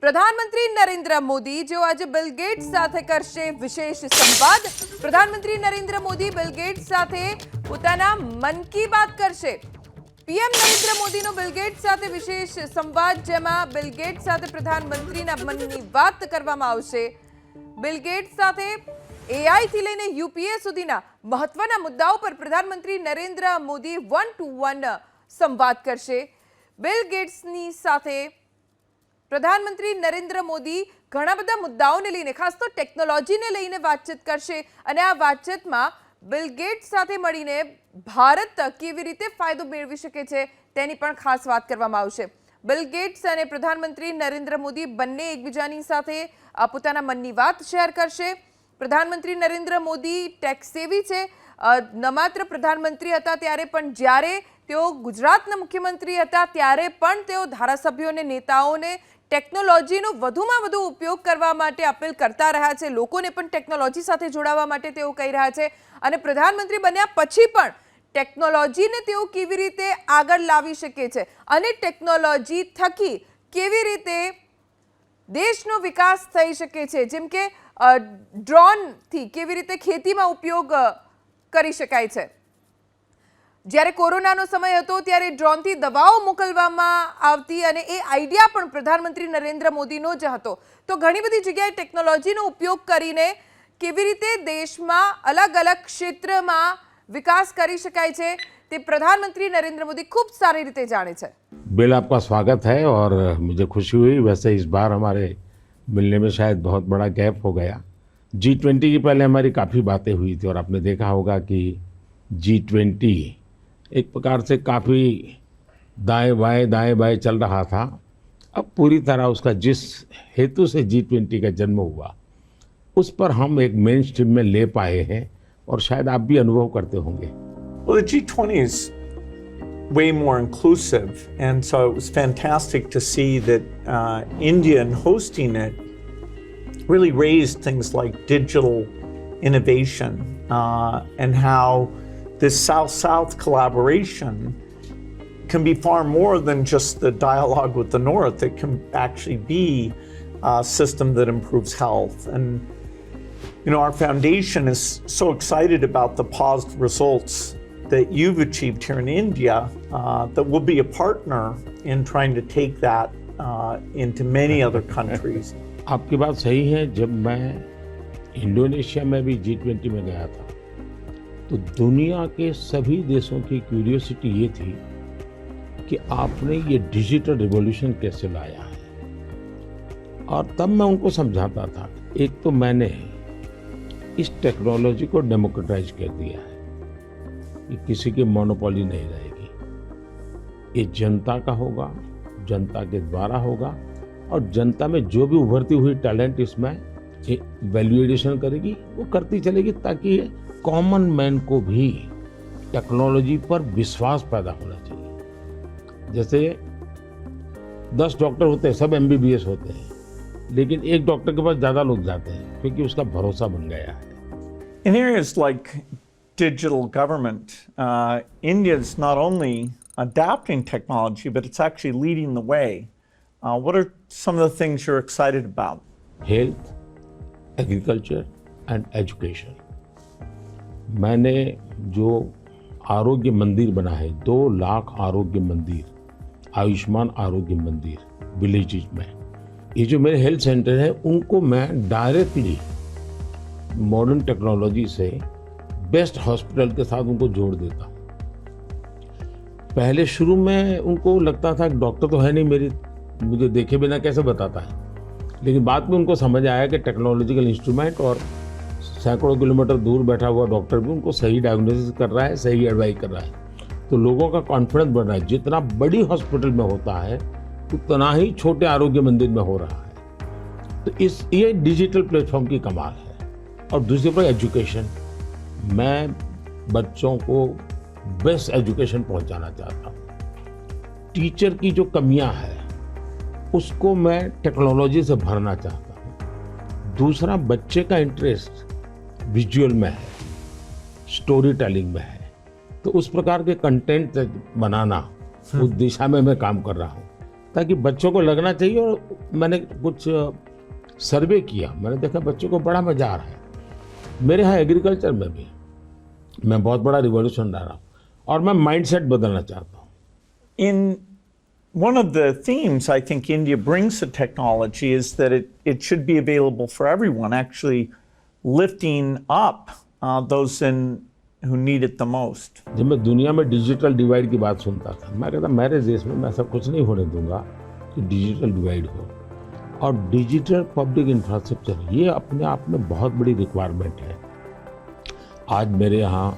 પ્રધાનમંત્રી નરેન્દ્ર મોદી જેઓ આજે બિલ ગેટ્સ સાથે કરશે વિશેષ સંવાદ। પ્રધાનમંત્રી નરેન્દ્ર મોદી બિલ ગેટ્સ સાથે પોતાના મન કી બાત કરશે। પીએમ નરેન્દ્ર મોદીનો બિલ ગેટ્સ સાથે વિશેષ સંવાદ, જેમાં બિલ ગેટ્સ સાથે પ્રધાનમંત્રીના મનની વાત કરવામાં આવશે। બિલ ગેટ્સ સાથે એઆઈ થી લઈને યુપીએ સુધીના મહત્વના મુદ્દાઓ પર પ્રધાનમંત્રી નરેન્દ્ર મોદી 1-to-1 સંવાદ કરશે। બિલ ગેટ્સની સાથે प्रधानमंत्री नरेंद्र मोदी घणा बधा मुद्दाओने लईने, खास तो टेक्नोलॉजीने लईने वातचीत करशे अने आ वातचीतमां बिल गेट्स साथे मळीने भारत केवी रीते फायदो मेळवी शके छे तेनी पण खास वात करवामां आवशे। बिल गेट्स अने प्रधानमंत्री नरेंद्र मोदी बंने एकबीजानी साथे पोताना मननी वात शेर करशे। प्रधानमंत्री नरेंद्र मोदी टेक सेवी छे। न मात्र प्रधानमंत्री हता त्यारे पण ज्यारे तेओ गुजरातना मुख्यमंत्री हता त्यारे पण तेओ धारासभ्योने, नेताओने टेक्नोलॉजीनो वधुमां वधु उपयोग करवा माटे अपील करता रह्या छे। लोकोने पण टेक्नोलॉजी साथे जोडावा माटे तेओ कही रह्या छे अने प्रधानमंत्री बन्या पछी पण टेक्नोलॉजीने तेओ केवी रीते आगळ लावी शके छे अने टेक्नोलॉजी थकी केवी रीते देशनो विकास थई शके छे। जेम के ड्रोन थी केवी रीते खेतीमां उपयोग करी शकाय छे। જ્યારે કોરોનાનો સમય હતો ત્યારે ડ્રોનથી દવાઓ મોકલવામાં આવતી અને એ આઈડિયા પણ પ્રધાનમંત્રી નરેન્દ્ર મોદીનો જ હતો। તો ઘણી બધી જગ્યાએ ટેકનોલોજીનો ઉપયોગ કરીને કેવી રીતે દેશમાં અલગ અલગ ક્ષેત્રમાં વિકાસ કરી શકાય છે તે પ્રધાનમંત્રી નરેન્દ્ર મોદી ખૂબ સારી રીતે જાણે છે। बिल, आपका स्वागत है और मुझे खुशी हुई। वैसे इस बार हमारे मिलने में शायद बहुत बड़ा गैप हो गया। G20 की पहले हमारी काफ़ी बातें हुई थी और आपने देखा होगा कि G20 एक प्रकार से काफ़ी दाएं बाएं चल रहा था। अब पूरी तरह उसका जिस हेतु से G20 का जन्म हुआ उस पर हम एक मेन स्ट्रीम में ले पाए हैं और शायद आप भी अनुभव करते होंगे। Well, the G20 is way more inclusive, and so it was fantastic to see that India, in hosting it, really raised things like digital innovation and how this South-South collaboration can be far more than just the dialogue with the North. It can actually be a system that improves health. And, you know, our foundation is so excited about the positive results that you've achieved here in India that we'll be a partner in trying to take that into many other countries. आपकी बात सही है। जब मैं Indonesia में भी G20 में गया था तो दुनिया के सभी देशों की क्यूरियोसिटी ये थी कि आपने ये डिजिटल रिवॉल्यूशन कैसे लाया है। और तब मैं उनको समझाता था, एक तो मैंने इस टेक्नोलॉजी को डेमोक्रेटाइज कर दिया है, ये किसी की मोनोपोली नहीं रहेगी, ये जनता का होगा, जनता के द्वारा होगा और जनता में जो भी उभरती हुई टैलेंट इसमें वैल्यूएडिशन करेगी वो करती चलेगी, ताकि कॉमन मैन को भी टेक्नोलॉजी पर विश्वास पैदा होना चाहिए। जैसे 10 डॉक्टर होते हैं, सब MBBS होते हैं, लेकिन एक डॉक्टर के पास ज़्यादा लोग जाते हैं क्योंकि उसका भरोसा बन गया है। In areas like digital government, India is not only adapting technology, but it's actually leading the way. What are some of the things you're excited about? Health, agriculture and education. मैंने जो आरोग्य मंदिर बना है, 2 लाख आरोग्य मंदिर, आयुष्मान आरोग्य मंदिर विलेजेज में, ये जो मेरे हेल्थ सेंटर है उनको मैं डायरेक्टली मॉडर्न टेक्नोलॉजी से बेस्ट हॉस्पिटल के साथ उनको जोड़ देता हूँ। पहले शुरू में उनको लगता था कि डॉक्टर तो है नहीं, मुझे देखे बिना कैसे बताता है, लेकिन बाद में उनको समझ आया कि टेक्नोलॉजिकल इंस्ट्रूमेंट और सैकड़ों किलोमीटर दूर बैठा हुआ डॉक्टर भी उनको सही डायग्नोसिस कर रहा है, सही एडवाइस कर रहा है। तो लोगों का कॉन्फिडेंस बढ़ रहा है। जितना बड़ी हॉस्पिटल में होता है उतना ही छोटे आरोग्य मंदिर में हो रहा है। तो ये डिजिटल प्लेटफॉर्म की कमाल है। और दूसरी पर एजुकेशन, मैं बच्चों को बेस्ट एजुकेशन पहुंचाना चाहता हूँ। टीचर की जो कमियां हैं उसको मैं टेक्नोलॉजी से भरना चाहता हूँ। दूसरा, बच्चे का इंटरेस्ट विजुअल में है, स्टोरी टेलिंग में है, तो उस प्रकार के कंटेंट बनाना उस दिशा में मैं काम कर रहा हूँ। ताकि बच्चों को लगना चाहिए। और मैंने कुछ सर्वे किया, मैंने देखा बच्चों को बड़ा मजा आ रहा है। मेरे यहाँ एग्रीकल्चर में भी मैं बहुत बड़ा रिवॉल्यूशन ला रहा हूँ और मैं माइंडसेट बदलना चाहता हूँ। In one of the themes I think India brings to technology is that it should be available for everyone, actually lifting up those who need it the most. जब मैं दुनिया में डिजिटल डिवाइड की बात सुनता था, मैं कहता मेरे देश में मैं ऐसा कुछ नहीं होने दूंगा कि डिजिटल डिवाइड हो। और डिजिटल पब्लिक इंफ्रास्ट्रक्चर ये अपने आप में बहुत बड़ी रिक्वायरमेंट है। आज मेरे यहाँ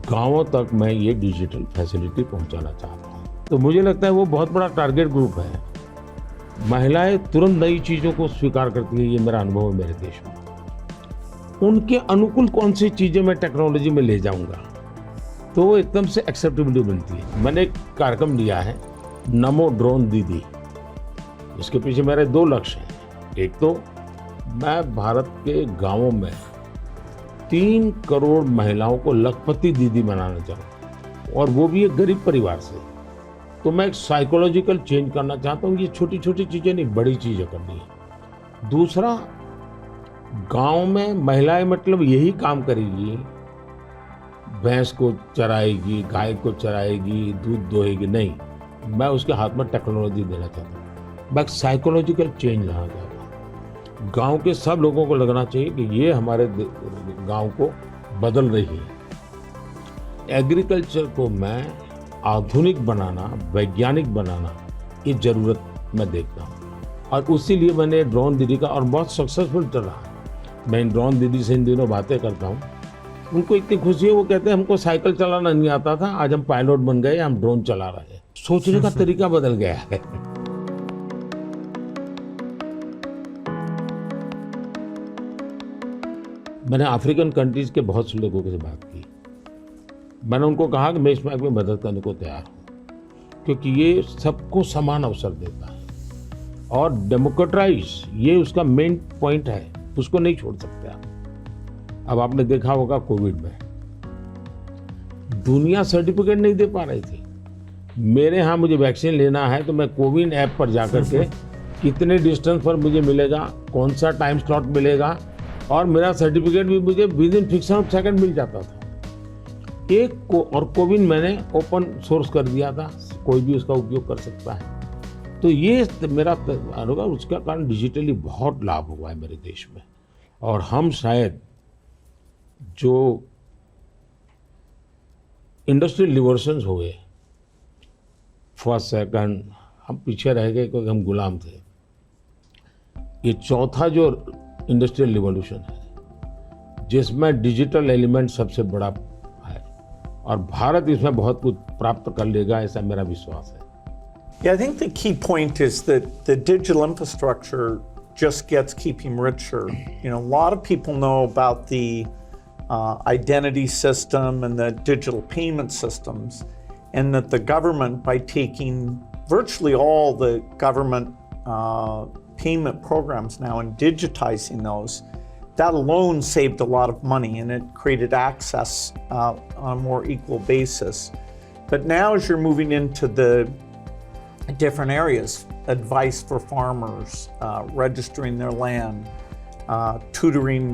गांवों तक मैं ये डिजिटल फैसिलिटी पहुंचाना चाहता हूँ। तो मुझे लगता है वो बहुत बड़ा टारगेट ग्रुप है। महिलाएं तुरंत नई चीज़ों को स्वीकार करती है, ये मेरा अनुभव है मेरे देश में। उनके अनुकूल कौन सी चीज़ें मैं टेक्नोलॉजी में ले जाऊंगा तो वो एकदम से एक्सेप्टेबिलिटी बनती है। मैंने एक कार्यक्रम लिया है नमो ड्रोन दीदी, उसके पीछे मेरे 2 लक्ष्य हैं। एक तो मैं भारत के गांवों में 3 करोड़ महिलाओं को लखपति दीदी बनाना चाहूँ, और वो भी एक गरीब परिवार से। तो मैं एक साइकोलॉजिकल चेंज करना चाहता हूँ। ये छोटी छोटी चीज़ें नहीं, बड़ी चीज़ें करनी है। दूसरा, गांव में महिलाएं मतलब यही काम करेगी, भैंस को चराएगी, गाय को चराएगी, दूध दोहेगी, नहीं। मैं उसके हाथ में टेक्नोलॉजी देना चाहता हूँ। मैं साइकोलॉजिकल चेंज लाना चाहता हूँ। गांव के सब लोगों को लगना चाहिए कि ये हमारे गांव को बदल रही है। एग्रीकल्चर को मैं आधुनिक बनाना, वैज्ञानिक बनाना, ये ज़रूरत मैं देखता हूँ। और उसी लिए मैंने ड्रोन दीदी का, और बहुत सक्सेसफुल चल रहा है। मैं इन ड्रोन दीदी से इन दिनों बातें करता हूँ, उनको इतनी खुशी है। वो कहते हैं हमको साइकिल चलाना नहीं आता था, आज हम पायलट बन गए, हम ड्रोन चला रहे हैं। सोचने का तरीका बदल गया है। मैंने अफ्रीकन कंट्रीज के बहुत से लोगों से बात की। मैंने उनको कहा कि मैं इसमें आपकी मदद करने को तैयार हूँ, क्योंकि ये सबको समान अवसर देता है और डेमोक्रेटाइज ये उसका मेन पॉइंट है, उसको नहीं छोड़ सकते आप। अब आपने देखा होगा कोविड में दुनिया सर्टिफिकेट नहीं दे पा रही थी। मेरे यहाँ मुझे वैक्सीन लेना है तो मैं कोविन ऐप पर जाकर के कितने डिस्टेंस पर मुझे मिलेगा, कौन सा टाइम स्लॉट मिलेगा, और मेरा सर्टिफिकेट भी मुझे within fraction of second मिल जाता था। और कोविन मैंने ओपन सोर्स कर दिया था, कोई भी उसका उपयोग कर सकता है। तो ये मेरा होगा, उसका कारण डिजिटली बहुत लाभ हुआ है मेरे देश में। और हम शायद जो इंडस्ट्रियल रिवॉल्यूशंस हुए, फर्स्ट सेकंड, हम पीछे रह गए क्योंकि हम गुलाम थे। ये चौथा जो इंडस्ट्रियल रिवॉल्यूशन है जिसमें डिजिटल एलिमेंट सबसे बड़ा है, और भारत इसमें बहुत कुछ प्राप्त कर लेगा, ऐसा मेरा विश्वास है। Yeah, I think the key point is that the digital infrastructure just gets keeping richer. You know, a lot of people know about the identity system and the digital payment systems, and that the government, by taking virtually all the government payment programs now and digitizing those, that alone saved a lot of money and it created access on a more equal basis. But now as you're moving into the different areas, advice for farmers, registering their land, tutoring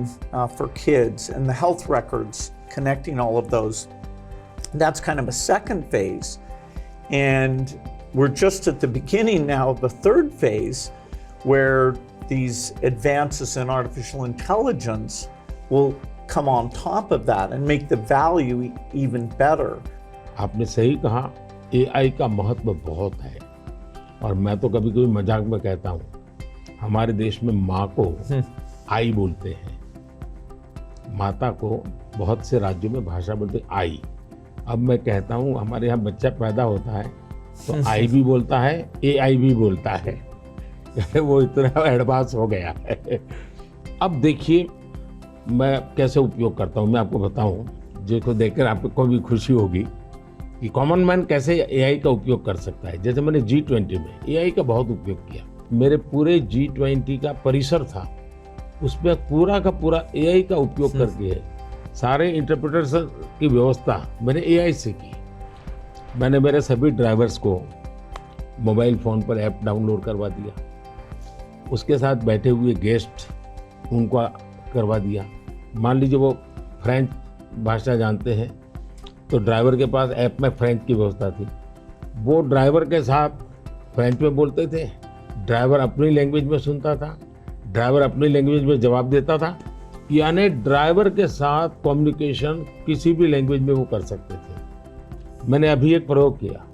for kids, and the health records, connecting all of those. That's kind of a second phase. And we're just at the beginning now of the third phase, where these advances in artificial intelligence will come on top of that and make the value even better. आपने सही कहा, AI का महत्व बहुत है। और मैं तो कभी कभी मजाक में कहता हूँ, हमारे देश में माँ को आई बोलते हैं, माता को बहुत से राज्यों में भाषा बोलते हैं आई। अब मैं कहता हूँ हमारे यहाँ बच्चा पैदा होता है तो आई भी बोलता है, AI भी बोलता है। वो इतना एडवांस हो गया है। अब देखिए मैं कैसे उपयोग करता हूँ, मैं आपको बताऊँ, जिसको देखकर आपको भी खुशी होगी कि कॉमन मैन कैसे AI का उपयोग कर सकता है। जैसे मैंने G20 में AI का बहुत उपयोग किया। मेरे पूरे G20 का परिसर था, उसमें पूरा का पूरा AI का उपयोग करके सारे इंटरप्रिटेशन की व्यवस्था मैंने AI से की। मैंने मेरे सभी ड्राइवर्स को मोबाइल फ़ोन पर ऐप डाउनलोड करवा दिया, उसके साथ बैठे हुए गेस्ट उनको करवा दिया। मान लीजिए वो फ्रेंच भाषा जानते हैं तो ड्राइवर के पास ऐप में फ्रेंच की व्यवस्था थी, वो ड्राइवर के साथ फ्रेंच में बोलते थे, ड्राइवर अपनी लैंग्वेज में सुनता था, ड्राइवर अपनी लैंग्वेज में जवाब देता था, यानी ड्राइवर के साथ कम्युनिकेशन किसी भी लैंग्वेज में वो कर सकते थे। मैंने अभी एक प्रयोग किया,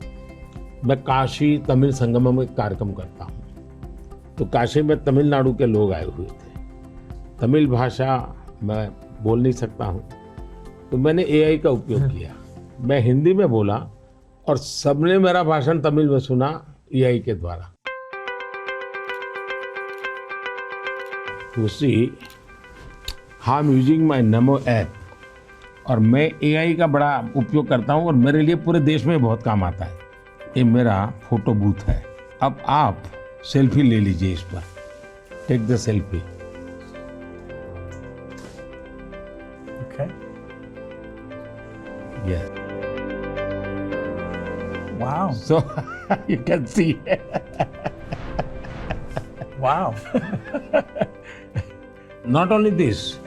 मैं काशी तमिल संगमम में कार्यक्रम करता हूँ, तो काशी में तमिलनाडु के लोग आए हुए थे, तमिल भाषा मैं बोल नहीं सकता हूँ, तो मैंने एआई का उपयोग किया, मैं हिंदी में बोला और सबने मेरा भाषण तमिल में सुना एआई के द्वारा। उसी हाँ यूजिंग माई नमो ऐप, और मैं एआई का बड़ा उपयोग करता हूँ और मेरे लिए पूरे देश में बहुत काम आता है। ये मेरा फोटो बूथ है। अब आप सेल्फी ले लीजिए इस पर, take the selfie. Okay. Yes. Wow. So you can see. Wow. Not only this,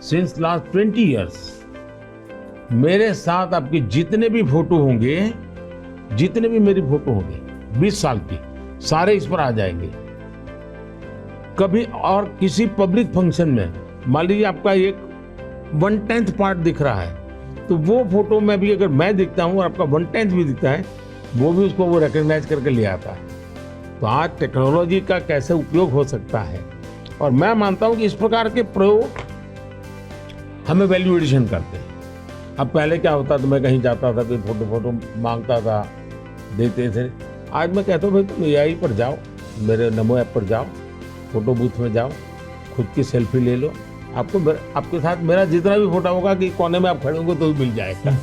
since last 20 years, मेरे साथ आपके जितने भी फोटो होंगे, जितने भी मेरी फोटो होंगे 20 साल की, सारे इस पर आ जाएंगे। कभी और किसी पब्लिक फंक्शन में मान लीजिए आपका एक 1/10 पार्ट दिख रहा है, तो वो फोटो में भी अगर मैं दिखता हूँ और आपका 1/10 भी दिखता है, वो भी उसको वो रिकग्नाइज करके ले आता है। तो आज टेक्नोलॉजी का कैसे उपयोग हो सकता है, और मैं मानता हूँ कि इस प्रकार के प्रयोग हमें वैल्यू एडिशन करते हैं। अब पहले क्या होता था, मैं कहीं जाता था, कोई फोटो मांगता था, देते थे। आज मैं कहता हूँ भाई तुम एआई पर जाओ, मेरे नमो ऐप पर जाओ, फोटो बूथ में जाओ, खुद की सेल्फी ले लो, आपको आपके साथ मेरा जितना भी फोटो होगा कि कोने में आप खड़े होंगे तो मिल जाएगा।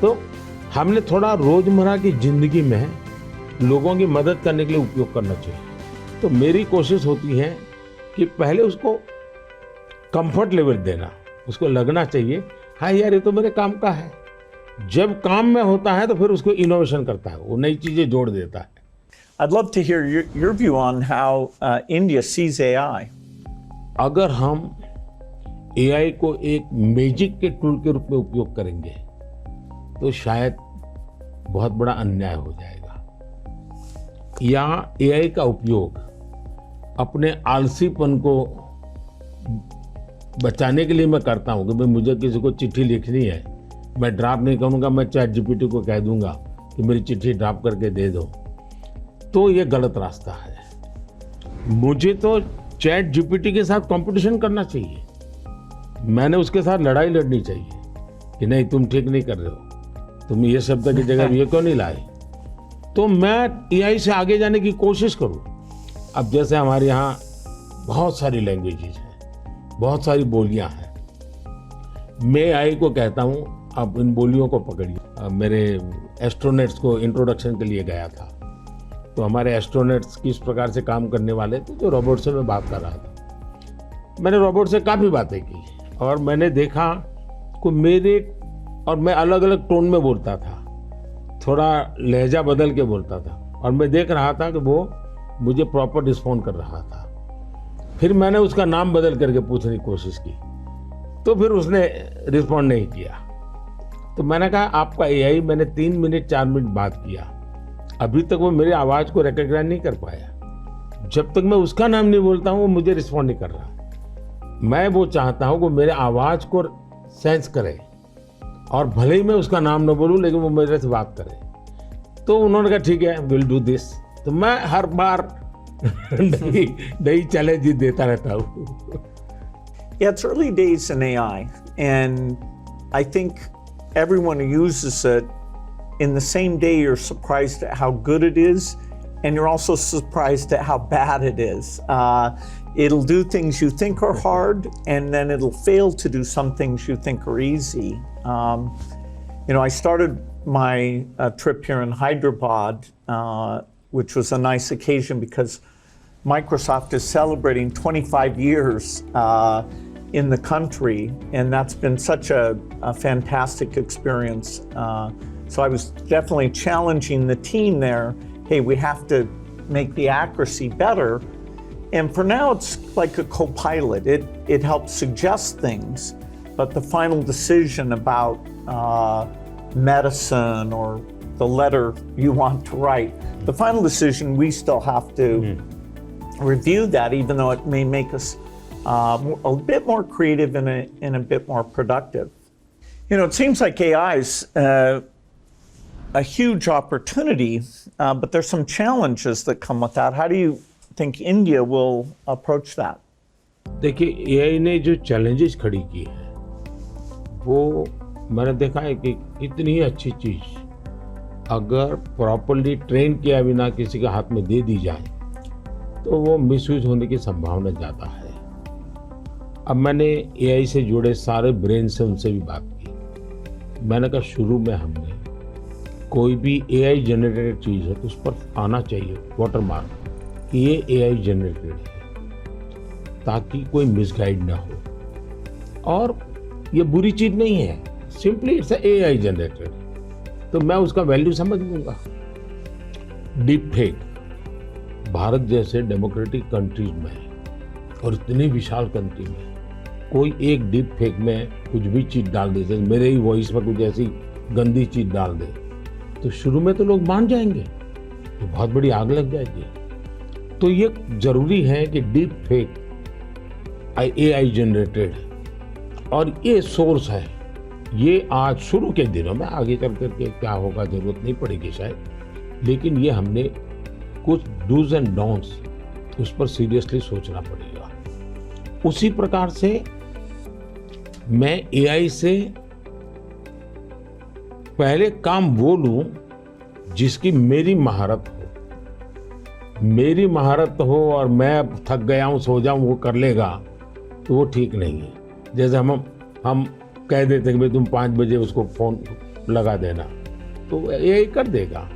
तो हमने थोड़ा रोजमर्रा की जिंदगी में लोगों की मदद करने के लिए उपयोग करना चाहिए। तो मेरी कोशिश होती है कि पहले उसको कंफर्ट लेवल देना, उसको लगना चाहिए हाँ यार ये तो मेरे काम का है। जब काम में होता है तो फिर उसको इनोवेशन करता है, वो नई चीजें जोड़ देता है। I'd love to hear your view on how India sees AI. अगर हम एआई को एक मैजिक के टूल के रूप में उपयोग करेंगे तो शायद बहुत बड़ा अन्याय हो जाएगा, या एआई का उपयोग अपने आलसीपन को बचाने के लिए मैं करता हूं कि भाई मुझे किसी को चिट्ठी लिखनी है, मैं ड्राफ्ट नहीं करूंगा, मैं चैट जीपीटी को कह दूंगा कि मेरी चिट्ठी ड्राफ्ट करके दे दो, तो ये गलत रास्ता है। मुझे तो चैट जीपीटी के साथ कंपटीशन करना चाहिए, मैंने उसके साथ लड़ाई लड़नी चाहिए कि नहीं तुम ठीक नहीं कर रहे हो, तुम ये शब्द की जगह ये क्यों नहीं लाए, तो मैं एआई से आगे जाने की कोशिश करूं। अब जैसे हमारे यहाँ बहुत सारी लैंग्वेजेज हैं, बहुत सारी बोलियां हैं, मैं एआई को कहता हूं आप इन बोलियों को पकड़िए। मेरे एस्ट्रोनॉट्स को इंट्रोडक्शन के लिए गया था, तो हमारे एस्ट्रोनॉट्स किस प्रकार से काम करने वाले थे, तो रोबोट से मैं बात कर रहा था। मैंने रोबोट से काफ़ी बातें की और मैंने देखा कि मैं अलग अलग टोन में बोलता था, थोड़ा लहजा बदल के बोलता था, और मैं देख रहा था कि वो मुझे प्रॉपर रिस्पॉन्ड कर रहा था। फिर मैंने उसका नाम बदल करके पूछने की कोशिश की, तो फिर उसने रिस्पॉन्ड नहीं किया। तो मैंने कहा आपका एआई, मैंने 3 मिनट 4 मिनट बात किया, अभी तक वो मेरी आवाज़ को रिकॉग्नाइज नहीं कर पाया। जब तक मैं उसका नाम नहीं बोलता हूँ वो मुझे रिस्पॉन्ड नहीं कर रहा। मैं वो चाहता हूँ कि मेरे आवाज़ को सेंस करे, और भले ही मैं उसका नाम न बोलूँ लेकिन वो मेरे से बात करे। तो उन्होंने कहा ठीक है, विल डू दिस। तो मैं हर बार नई चैलेंज देता रहता हूँ। Yeah, it's early days in AI, and I think everyone who uses it, in the same day you're surprised at how good it is, and you're also surprised at how bad it is. It'll do things you think are hard, and then it'll fail to do some things you think are easy. I started my trip here in Hyderabad, which was a nice occasion because Microsoft is celebrating 25 years in the country, and that's been such a fantastic experience. So I was definitely challenging the team there hey, we have to make the accuracy better. And for now, it's like a co-pilot. It helps suggest things, but the final decision about medicine or the letter you want to write, the final decision, we still have to review that, even though it may make us a bit more creative and a bit more productive. You know, it seems like AI is a huge opportunity, but there's some challenges that come with that. How do you think India will approach that? देखिए, AI ने जो challenges खड़ी की है वो मैंने देखा है कि इतनी अच्छी चीज अगर प्रॉपर्ली ट्रेन किया बिना किसी के हाथ में दे दी जाए तो वो मिसयूज होने की संभावना ज़्यादा है। अब मैंने एआई से जुड़े सारे ब्रेन से उनसे भी बात की। मैंने कहा शुरू में हमने कोई भी एआई जनरेटेड चीज़ है तो उस पर आना चाहिए वाटरमार्क कि ये एआई जनरेटेड है, ताकि कोई मिसगाइड ना हो। और ये बुरी चीज़ नहीं है, सिंपली इट्स एआई जनरेटेड, तो मैं उसका वैल्यू समझ लूँगा। डीप फेक भारत जैसे डेमोक्रेटिक कंट्रीज में और इतनी विशाल कंट्री में कोई एक डीप फेक में कुछ भी चीज़ डाल दे, जैसे मेरे ही वॉइस में कुछ ऐसी गंदी चीज़ डाल दे तो शुरू में तो लोग मान जाएंगे, तो बहुत बड़ी आग लग जाएगी। तो ये जरूरी है कि डीप फेक एआई जनरेटेड और ये सोर्स है, ये आज शुरू के दिनों में, आगे चल करके क्या होगा जरूरत नहीं पड़ेगी शायद, लेकिन ये हमने कुछ डूज एंड डोंट्स उस पर सीरियसली सोचना पड़ेगा। उसी प्रकार से मैं एआई से पहले काम वो लूं जिसकी मेरी महारत हो। मेरी महारत हो और मैं थक गया हूं, सो जाऊं, वो कर लेगा तो वो ठीक नहीं है। जैसे हम कह देते कि भाई तुम 5 बजे उसको फोन लगा देना तो एआई कर देगा,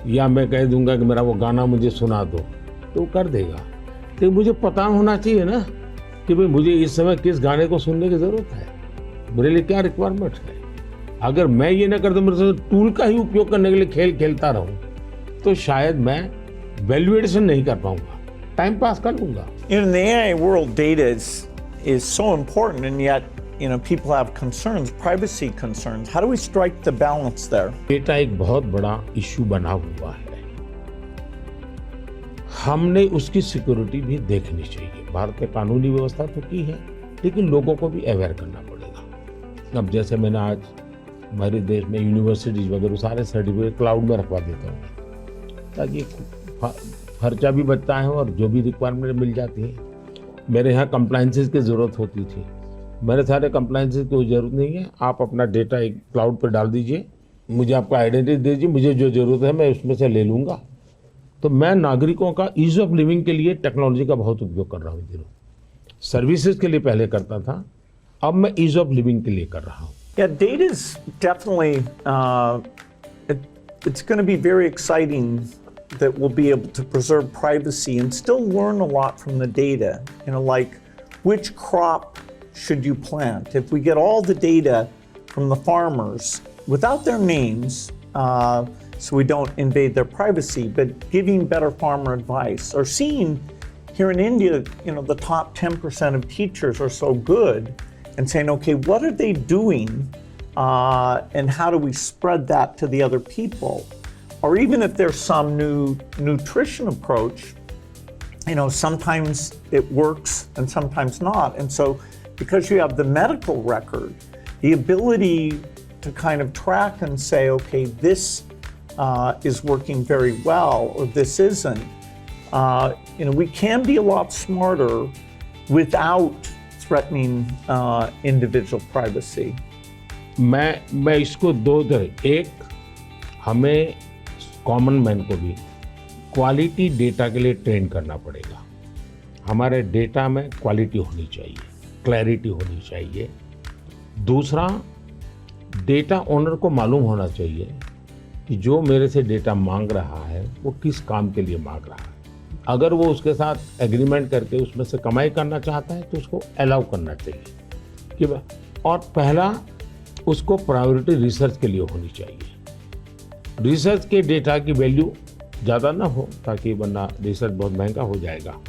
या मैं कह दूंगा कि मेरा वो गाना मुझे सुना दो तो कर देगा। तो मुझे पता होना चाहिए ना कि भाई मुझे इस समय किस गाने को सुनने की जरूरत है, मेरे लिए क्या रिक्वायरमेंट है। अगर मैं ये ना कर दूं, मेरे से टूल का ही उपयोग करने के लिए खेल खेलता रहूं तो शायद मैं वैल्यूएशन नहीं कर पाऊंगा, टाइम पास कर लूंगा। In the AI world, data is so important, and yet, people have concerns, privacy concerns. How do we strike the balance there? Data एक बहुत बड़ा इश्यू बना हुआ है, हमने उसकी सिक्योरिटी भी देखनी चाहिए। भारत में कानूनी व्यवस्था तो की है, लेकिन लोगों को भी अवेयर करना पड़ेगा। अब जैसे मैंने आज हमारे देश में यूनिवर्सिटीज वगैरह सारे सर्टिफिकेट क्लाउड में रखवा देता हूँ, ताकि खर्चा भी बचता है और जो भी रिक्वायरमेंट मिल जाती है। मेरे यहाँ कंप्लायंसेस की ज़रूरत होती थी, मेरे सारे कंप्लायंसेस की कोई ज़रूरत नहीं है, आप अपना डेटा एक क्लाउड पर डाल दीजिए, मुझे आपका आइडेंटिटी दीजिए, मुझे जो ज़रूरत है मैं उसमें से ले लूँगा। तो मैं नागरिकों का ईज ऑफ लिविंग के लिए टेक्नोलॉजी का बहुत उपयोग कर रहा हूँ। दिनों सर्विसेज के लिए पहले करता था, अब मैं ईज ऑफ लिविंग के लिए कर रहा हूँ। Yeah, data is definitely, it's going to be very exciting that we'll be able to preserve privacy and still learn a lot from the data. Like which crop should you plant? If we get all the data from the farmers without their names, so we don't invade their privacy, but giving better farmer advice, or seeing here in India, the top 10% of teachers are so good, and saying, okay, what are they doing, and how do we spread that to the other people? Or even if there's some new nutrition approach, sometimes it works and sometimes not. And so because you have the medical record, the ability to kind of track and say, okay, this is working very well, or this isn't, we can be a lot smarter without threatening individual privacy. मैं इसको दो तरह, एक हमें common man को भी quality data के लिए ट्रेन करना पड़ेगा। हमारे डेटा में क्वालिटी होनी चाहिए, क्लैरिटी होनी चाहिए। दूसरा, डेटा ओनर को मालूम होना चाहिए कि जो मेरे से डेटा मांग रहा है वो किस काम के लिए मांग रहा है। अगर वो उसके साथ एग्रीमेंट करके उसमें से कमाई करना चाहता है तो उसको अलाउ करना चाहिए कि और पहला, उसको प्रायोरिटी रिसर्च के लिए होनी चाहिए। रिसर्च के डेटा की वैल्यू ज़्यादा ना हो, ताकि वरना रिसर्च बहुत महंगा हो जाएगा।